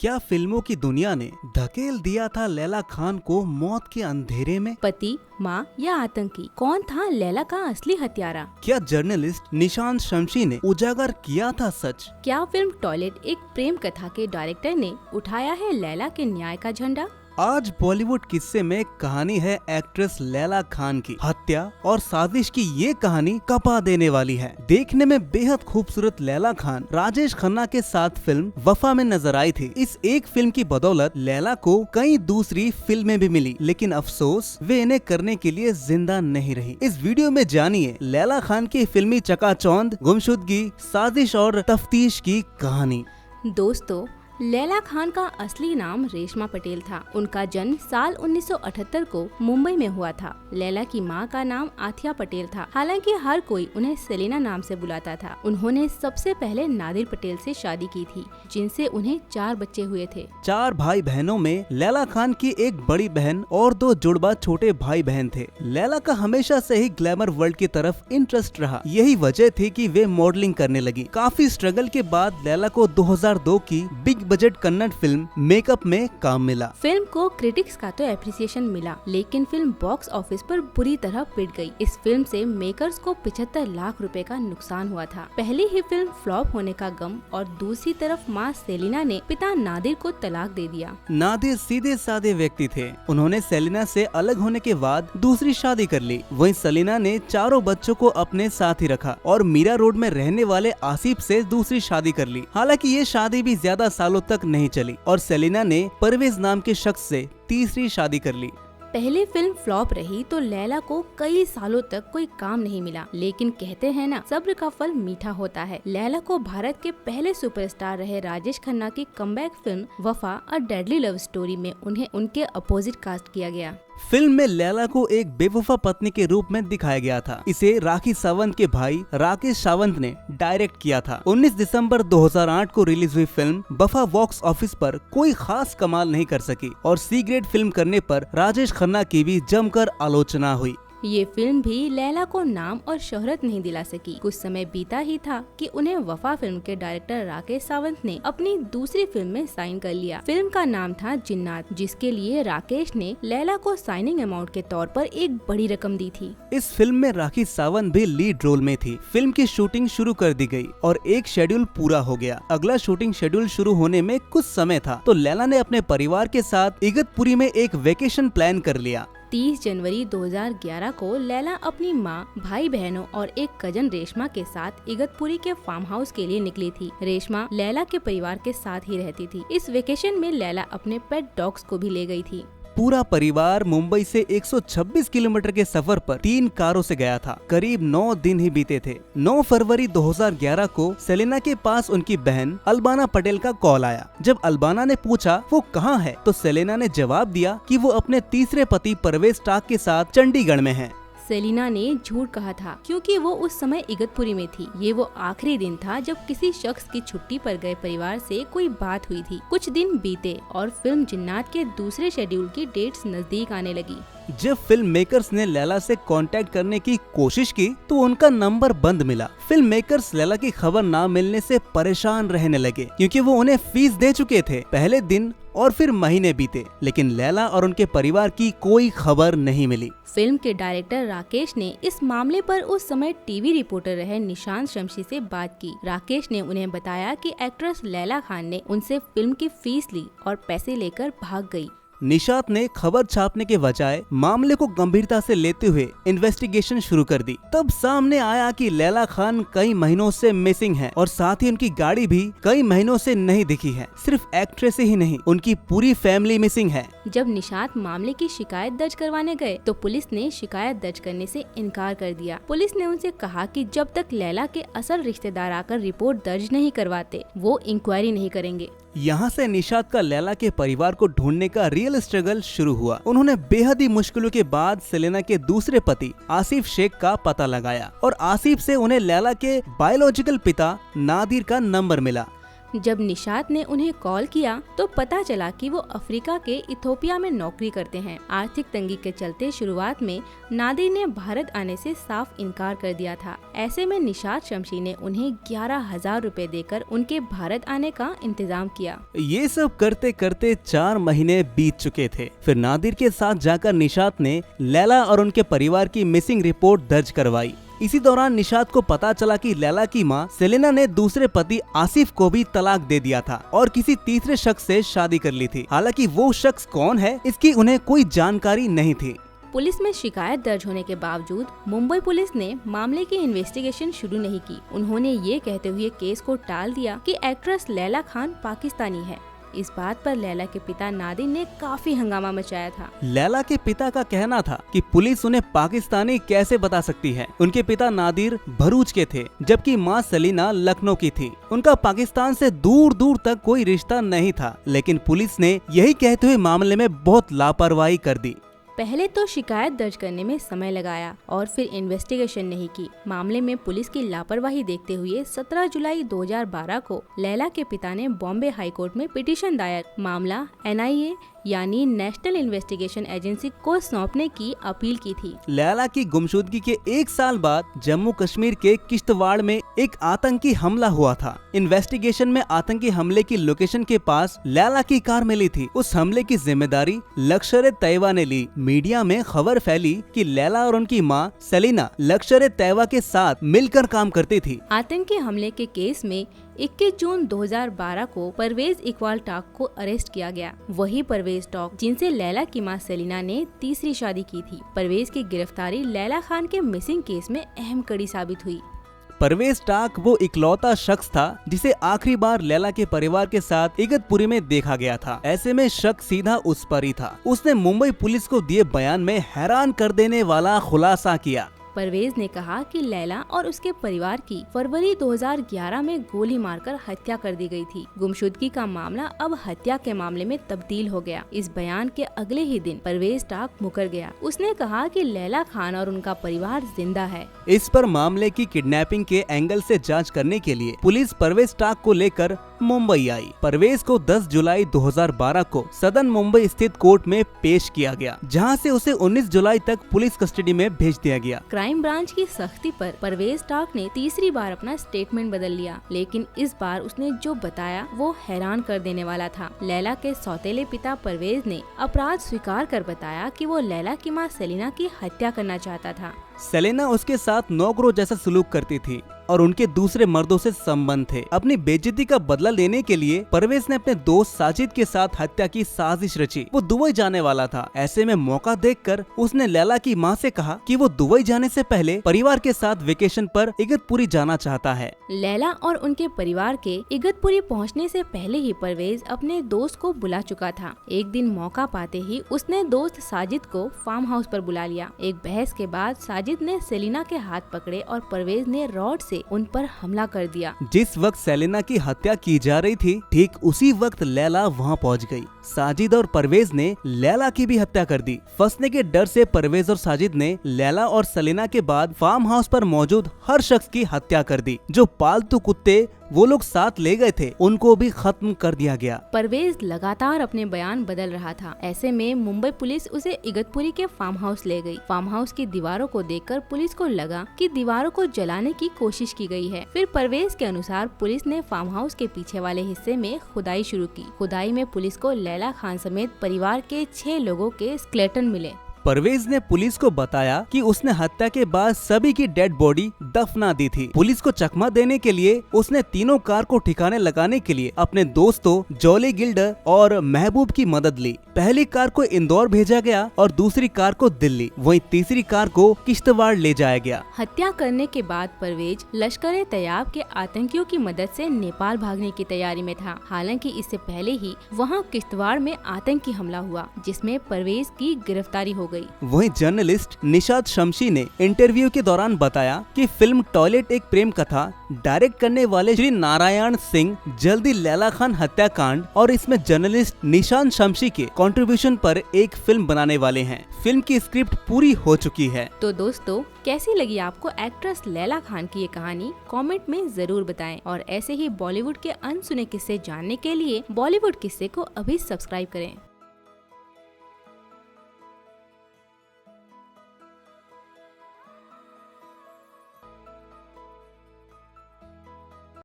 क्या फिल्मों की दुनिया ने धकेल दिया था लैला खान को मौत के अंधेरे में? पति, माँ या आतंकी, कौन था लैला का असली हत्यारा? क्या जर्नलिस्ट निशांत शमशी ने उजागर किया था सच? क्या फिल्म टॉयलेट एक प्रेम कथा के डायरेक्टर ने उठाया है लैला के न्याय का झंडा? आज बॉलीवुड किस्से में कहानी है एक्ट्रेस लैला खान की। हत्या और साजिश की ये कहानी कपा देने वाली है। देखने में बेहद खूबसूरत लैला खान राजेश खन्ना के साथ फिल्म वफा में नजर आई थी। इस एक फिल्म की बदौलत लैला को कई दूसरी फिल्में भी मिली, लेकिन अफसोस वे इन्हें करने के लिए जिंदा नहीं रही। इस वीडियो में जानिए लैला खान की फिल्मी चकाचौंध, गुमशुदगी, साजिश और तफ्तीश की कहानी। दोस्तों, लैला खान का असली नाम रेशमा पटेल था। उनका जन्म साल 1978 को मुंबई में हुआ था। लैला की मां का नाम आथिया पटेल था। हालांकि हर कोई उन्हें सेलिना नाम से बुलाता था। उन्होंने सबसे पहले नादिर पटेल से शादी की थी, जिनसे उन्हें 4 बच्चे हुए थे। 4 भाई बहनों में लैला खान की एक बड़ी बहन और 2 जुड़वा छोटे भाई बहन थे। लैला का हमेशा से ही ग्लैमर वर्ल्ड की तरफ इंटरेस्ट रहा। यही वजह थी कि वे मॉडलिंग करने लगी। काफी स्ट्रगल के बाद लैला को 2002 की big budget Kannada film makeup में काम मिला। फिल्म को क्रिटिक्स का तो एप्रिसिएशन मिला, लेकिन फिल्म बॉक्स ऑफिस पर बुरी तरह पिट गई। इस फिल्म से मेकर्स को 75 लाख रुपए का नुकसान हुआ था। पहली ही फिल्म फ्लॉप होने का गम और दूसरी तरफ मां सेलिना ने पिता नादिर को तलाक दे दिया। नादिर सीधे साधे व्यक्ति थे। उन्होंने सेलिना से अलग होने के बाद दूसरी शादी कर ली। वहीं सेलिना ने 4 बच्चों को अपने साथ ही रखा और मीरा रोड में रहने वाले आसिफ से दूसरी शादी कर ली। हालांकि ये शादी भी ज्यादा सालों तक नहीं चली और सेलिना ने परवेज नाम के शख्स से तीसरी शादी कर ली। पहली फिल्म फ्लॉप रही तो लैला को कई सालों तक कोई काम नहीं मिला, लेकिन कहते हैं ना, सब्र का फल मीठा होता है। लैला को भारत के पहले सुपरस्टार रहे राजेश खन्ना की कमबैक फिल्म वफा अ डेडली लव स्टोरी में उन्हें उनके अपोजिट कास्ट किया गया। फिल्म में लैला को एक बेवफा पत्नी के रूप में दिखाया गया था। इसे राखी सावंत के भाई राकेश सावंत ने डायरेक्ट किया था। 19 दिसंबर 2008 को रिलीज हुई फिल्म वफा बॉक्स ऑफिस पर कोई खास कमाल नहीं कर सकी और सी ग्रेड फिल्म करने पर राजेश खन्ना की भी जमकर आलोचना हुई। ये फिल्म भी लैला को नाम और शोहरत नहीं दिला सकी। कुछ समय बीता ही था कि उन्हें वफा फिल्म के डायरेक्टर राकेश सावंत ने अपनी दूसरी फिल्म में साइन कर लिया। फिल्म का नाम था जिन्नात, जिसके लिए राकेश ने लैला को साइनिंग अमाउंट के तौर पर एक बड़ी रकम दी थी। इस फिल्म में राखी सावंत भी लीड रोल में थी। फिल्म की शूटिंग शुरू कर दी गई और एक शेड्यूल पूरा हो गया। अगला शूटिंग शेड्यूल शुरू होने में कुछ समय था तो लैला ने अपने परिवार के साथ इगतपुरी में एक वेकेशन प्लान कर लिया। 30 जनवरी 2011 को लैला अपनी मां, भाई बहनों और एक कजन रेशमा के साथ इगतपुरी के फार्म हाउस के लिए निकली थी। रेशमा लैला के परिवार के साथ ही रहती थी। इस वेकेशन में लैला अपने पेट डॉग्स को भी ले गई थी। पूरा परिवार मुंबई से 126 किलोमीटर के सफर पर 3 कारों से गया था। करीब 9 दिन ही बीते थे। 9 फरवरी 2011 को सेलिना के पास उनकी बहन अल्बाना पटेल का कॉल आया। जब अल्बाना ने पूछा वो कहाँ है, तो सेलिना ने जवाब दिया कि वो अपने तीसरे पति परवेज टाक के साथ चंडीगढ़ में है। सेलिना ने झूठ कहा था क्योंकि वो उस समय इगतपुरी में थी। ये वो आखिरी दिन था जब किसी शख्स की छुट्टी पर गए परिवार से कोई बात हुई थी। कुछ दिन बीते और फिल्म जिन्नात के दूसरे शेड्यूल की डेट्स नजदीक आने लगी। जब फिल्म मेकर्स ने लैला से कांटेक्ट करने की कोशिश की तो उनका नंबर बंद मिला। फिल्म मेकर्स लैला की खबर ना मिलने से परेशान रहने लगे क्योंकि वो उन्हें फीस दे चुके थे। पहले दिन और फिर महीने बीते, लेकिन लैला और उनके परिवार की कोई खबर नहीं मिली। फिल्म के डायरेक्टर राकेश ने इस मामले पर उस समय टीवी रिपोर्टर रहे निशांत शमशी से बात की। राकेश ने उन्हें बताया कि एक्ट्रेस लैला खान ने उनसे फिल्म की फीस ली और पैसे लेकर भाग गई। निशात ने खबर छापने के बजाय मामले को गंभीरता से लेते हुए इन्वेस्टिगेशन शुरू कर दी। तब सामने आया कि लैला खान कई महीनों से मिसिंग है और साथ ही उनकी गाड़ी भी कई महीनों से नहीं दिखी है। सिर्फ एक्ट्रेस ही नहीं, उनकी पूरी फैमिली मिसिंग है। जब निशात मामले की शिकायत दर्ज करवाने गए तो पुलिस ने शिकायत दर्ज करने से इनकार कर दिया। पुलिस ने उनसे कहा कि जब तक लैला के असल रिश्तेदार आकर रिपोर्ट दर्ज नहीं करवाते, वो इंक्वायरी नहीं करेंगे। यहाँ से निशात का लैला के परिवार को ढूंढने का रियल स्ट्रगल शुरू हुआ। उन्होंने बेहद ही मुश्किलों के बाद सेलिना के दूसरे पति आसिफ शेख का पता लगाया और आसिफ से उन्हें लैला के बायोलॉजिकल पिता नादिर का नंबर मिला। जब निशात ने उन्हें कॉल किया तो पता चला कि वो अफ्रीका के इथोपिया में नौकरी करते हैं। आर्थिक तंगी के चलते शुरुआत में नादिर ने भारत आने से साफ इनकार कर दिया था। ऐसे में निशात शमशी ने उन्हें 11,000 रुपए देकर उनके भारत आने का इंतजाम किया। ये सब करते करते 4 महीने बीत चुके थे। फिर नादिर के साथ जाकर निशात ने लैला और उनके परिवार की मिसिंग रिपोर्ट दर्ज करवाई। इसी दौरान निशात को पता चला कि लैला की मां सेलिना ने दूसरे पति आसिफ को भी तलाक दे दिया था और किसी तीसरे शख्स से शादी कर ली थी। हालांकि वो शख्स कौन है इसकी उन्हें कोई जानकारी नहीं थी। पुलिस में शिकायत दर्ज होने के बावजूद मुंबई पुलिस ने मामले की इन्वेस्टिगेशन शुरू नहीं की। उन्होंने ये कहते हुए केस को टाल दिया कि एक्ट्रेस लैला खान पाकिस्तानी है। इस बात पर लैला के पिता नादिर ने काफी हंगामा मचाया था। लैला के पिता का कहना था कि पुलिस उन्हें पाकिस्तानी कैसे बता सकती है। उनके पिता नादिर भरूच के थे, जबकि मां सेलिना लखनऊ की थी। उनका पाकिस्तान से दूर दूर तक कोई रिश्ता नहीं था, लेकिन पुलिस ने यही कहते हुए मामले में बहुत लापरवाही कर दी। पहले तो शिकायत दर्ज करने में समय लगाया और फिर इन्वेस्टिगेशन नहीं की। मामले में पुलिस की लापरवाही देखते हुए 17 जुलाई 2012 को लैला के पिता ने बॉम्बे हाई कोर्ट में पिटीशन दायर मामला NIA यानी नेशनल इन्वेस्टिगेशन एजेंसी को सौंपने की अपील की थी। लैला की गुमशुदगी के 1 साल बाद जम्मू कश्मीर के किश्तवाड़ में एक आतंकी हमला हुआ था। इन्वेस्टिगेशन में आतंकी हमले की लोकेशन के पास लैला की कार मिली थी। उस हमले की जिम्मेदारी लश्कर-ए-तैयबा ने ली। मीडिया में खबर फैली कि लैला और उनकी मां सेलिना लश्कर-ए-तैयबा के साथ मिलकर काम करती थी। आतंकी हमले के केस में 21 जून 2012 को परवेज इकबाल टाक को अरेस्ट किया गया। वही परवेज टाक जिनसे लैला की मां सेलिना ने तीसरी शादी की थी। परवेज की गिरफ्तारी लैला खान के मिसिंग केस में अहम कड़ी साबित हुई। परवेज टाक वो इकलौता शख्स था जिसे आखिरी बार लैला के परिवार के साथ इगतपुरी में देखा गया था। ऐसे में शक सीधा उस पर ही था। उसने मुंबई पुलिस को दिए बयान में हैरान कर देने वाला खुलासा किया। परवेज ने कहा कि लैला और उसके परिवार की फरवरी 2011 में गोली मारकर हत्या कर दी गई थी। गुमशुदगी का मामला अब हत्या के मामले में तब्दील हो गया। इस बयान के अगले ही दिन परवेज टाक मुकर गया। उसने कहा कि लैला खान और उनका परिवार जिंदा है। इस पर मामले की किडनैपिंग के एंगल से जांच करने के लिए पुलिस परवेज टाक को लेकर मुंबई आई। परवेज को 10 जुलाई 2012 को सदन मुंबई स्थित कोर्ट में पेश किया गया, जहां से उसे 19 जुलाई तक पुलिस कस्टडी में भेज दिया गया। क्राइम ब्रांच की सख्ती पर परवेज टाक ने तीसरी बार अपना स्टेटमेंट बदल लिया, लेकिन इस बार उसने जो बताया वो हैरान कर देने वाला था। लैला के सौतेले पिता परवेज ने अपराध स्वीकार कर बताया कि वो लैला की मां सेलिना की हत्या करना चाहता था। सेलिना उसके साथ नौकरों जैसा सलूक करती थी और उनके दूसरे मर्दों से संबंध थे। अपनी बेइज्जती का बदला लेने के लिए परवेज ने अपने दोस्त साजिद के साथ हत्या की साजिश रची। वो दुबई जाने वाला था। ऐसे में मौका देखकर उसने लैला की मां से कहा कि वो दुबई जाने से पहले परिवार के साथ वेकेशन पर इगतपुरी जाना चाहता है। लैला और उनके परिवार के इगतपुरी पहुंचने से पहले ही परवेज अपने दोस्त को बुला चुका था। एक दिन मौका पाते ही उसने दोस्त साजिद को फार्म हाउस पर बुला लिया। एक बहस के बाद साजिद ने सेलिना के हाथ पकड़े और परवेज ने रॉड से उन पर हमला कर दिया। जिस वक्त सेलिना की हत्या की जा रही थी, ठीक उसी वक्त लैला वहां पहुंच गई। साजिद और परवेज ने लैला की भी हत्या कर दी। फंसने के डर से परवेज और साजिद ने लैला और सेलिना के बाद फार्म हाउस पर मौजूद हर शख्स की हत्या कर दी। जो पालतू कुत्ते वो लोग साथ ले गए थे, उनको भी खत्म कर दिया गया। परवेज लगातार अपने बयान बदल रहा था। ऐसे में मुंबई पुलिस उसे इगतपुरी के फार्म हाउस ले गई। फार्म हाउस की दीवारों को देखकर पुलिस को लगा कि दीवारों को जलाने की कोशिश की गई है। फिर परवेज के अनुसार पुलिस ने फार्म हाउस के पीछे वाले हिस्से में खुदाई शुरू की। खुदाई में पुलिस को लैला खान समेत परिवार के 6 लोगों के स्केलेटन मिले। परवेज ने पुलिस को बताया कि उसने हत्या के बाद सभी की डेड बॉडी दफना दी थी। पुलिस को चकमा देने के लिए उसने तीनों कार को ठिकाने लगाने के लिए अपने दोस्तों जॉली गिल्डर और महबूब की मदद ली। पहली कार को इंदौर भेजा गया और दूसरी कार को दिल्ली, वहीं तीसरी कार को किश्तवाड़ ले जाया गया। हत्या करने के बाद परवेज लश्कर-ए-तैयबा के आतंकियों की मदद से नेपाल भागने की तैयारी में था। हालांकि इससे पहले ही वहां किश्तवाड़ में आतंकी हमला हुआ, जिसमें परवेज की गिरफ्तारी हो गई। गई। वहीं जर्नलिस्ट निशात शमशी ने इंटरव्यू के दौरान बताया कि फिल्म टॉयलेट एक प्रेम कथा डायरेक्ट करने वाले श्री नारायण सिंह जल्दी लैला खान हत्याकांड और इसमें जर्नलिस्ट निशांत शमशी के कंट्रीब्यूशन पर एक फिल्म बनाने वाले हैं। फिल्म की स्क्रिप्ट पूरी हो चुकी है। तो दोस्तों, कैसी लगी आपको एक्ट्रेस लैला खान की ये कहानी? कमेंट में जरूर बताएं और ऐसे ही बॉलीवुड के अनसुने किस्से जानने के लिए बॉलीवुड किस्से को अभी सब्सक्राइब करें।